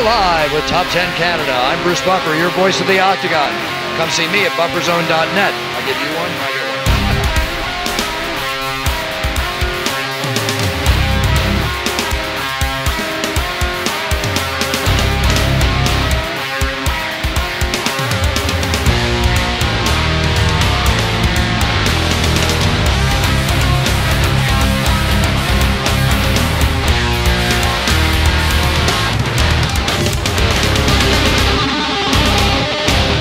are live with Top 10 Canada. I'm Bruce Buffer, your voice of the Octagon. Come see me at bufferzone.net. I'll give you one, I get one.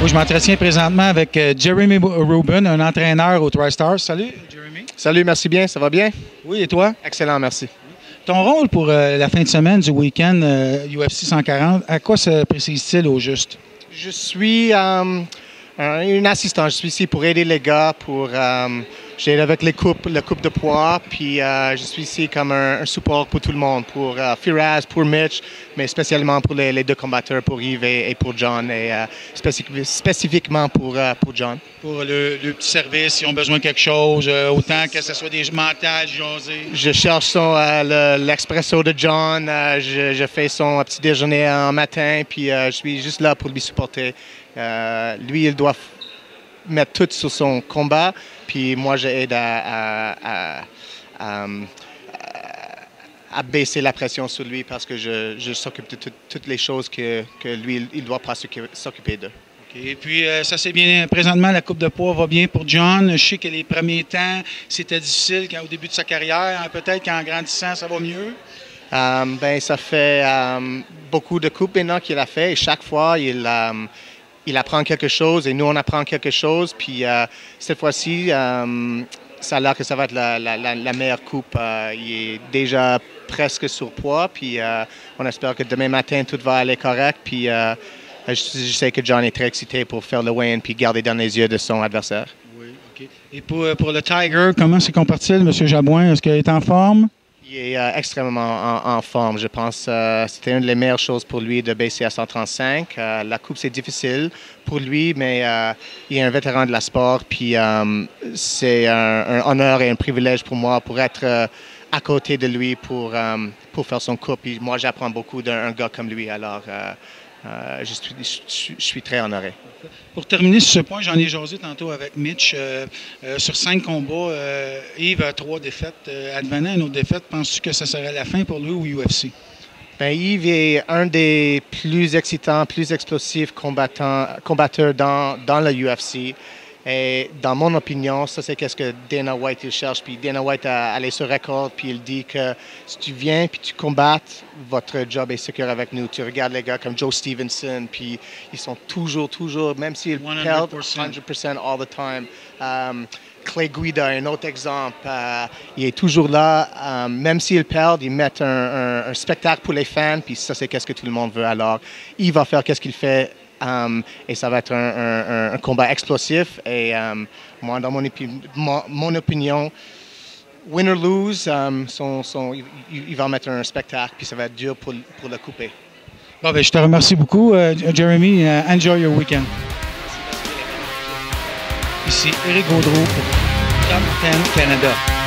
Oui, je m'entretiens présentement avec Jeremy Rubin, un entraîneur au TriStars. Salut, Jeremy. Salut, merci bien. Ça va bien? Oui, et toi? Excellent, merci. Ton rôle pour la fin de semaine du week-end UFC 140, à quoi se précise-t-il au juste? Je suis une assistante. Je suis ici pour aider les gars, pour j'aide avec le coupe de poids, puis je suis ici comme un support pour tout le monde, pour Firas, pour Mitch, mais spécialement pour les deux combattants, pour Yves et pour John, et spécifiquement pour John. Pour le petit service, s'ils ont besoin de quelque chose, autant que ce soit des mentales, jasés. Je cherche l'expresso de John, je fais son petit déjeuner en matin, puis je suis juste là pour lui supporter. Lui, il doit mettre tout sur son combat, puis moi, j'aide à baisser la pression sur lui parce que je s'occupe de toutes les choses que lui, il ne doit pas s'occuper d'eux. Okay. Et puis, ça c'est bien. Présentement, la coupe de poids va bien pour John. Je sais que les premiers temps, c'était difficile au début de sa carrière. Peut-être qu'en grandissant, ça va mieux. Ça fait beaucoup de coupes maintenant qu'il a fait et chaque fois, il apprend quelque chose et nous, on apprend quelque chose. Puis cette fois-ci, ça a l'air que ça va être la meilleure coupe. Il est déjà presque sur poids. Puis on espère que demain matin, tout va aller correct. Puis je sais que John est très excité pour faire le weigh-in puis garder dans les yeux de son adversaire. Oui, OK. Et pour le Tiger, comment se comporte-t-il, M. Jabouin? Est-ce qu'il est en forme? Il est extrêmement en forme. Je pense que c'était une des meilleures choses pour lui de baisser à 135. La coupe, c'est difficile pour lui, mais il est un vétéran de la sport. Puis c'est un honneur et un privilège pour moi pour être à côté de lui pour faire son coupe. Puis moi, j'apprends beaucoup d'un gars comme lui. Alors, je suis très honoré. Pour terminer sur ce point, j'en ai jasé tantôt avec Mitch. Sur 5 combats, Yves a 3 défaites. Advenant une autre défaite, penses-tu que ça serait la fin pour lui ou UFC? Bien, Yves est un des plus excitants, plus explosifs combatteurs dans le UFC. Et dans mon opinion, ça c'est qu'est-ce que Dana White il cherche. Puis Dana White a allé sur record, puis il dit que si tu viens puis tu combattes, votre job est secure avec nous. Tu regardes les gars comme Joe Stevenson, puis ils sont toujours, même s'ils perdent 100% all the time. Clay Guida, un autre exemple, il est toujours là. Même s'ils perdent, ils mettent un spectacle pour les fans, puis ça c'est qu'est-ce que tout le monde veut. Alors, il va faire qu'est-ce qu'il fait. Et ça va être un combat explosif. Et moi, dans mon opinion, win or lose, il va mettre un spectacle, puis ça va être dur pour le couper. Bon, ben, je te remercie beaucoup, Jeremy. Enjoy your weekend. Ici Éric Gaudreau pour Top 10 Canada.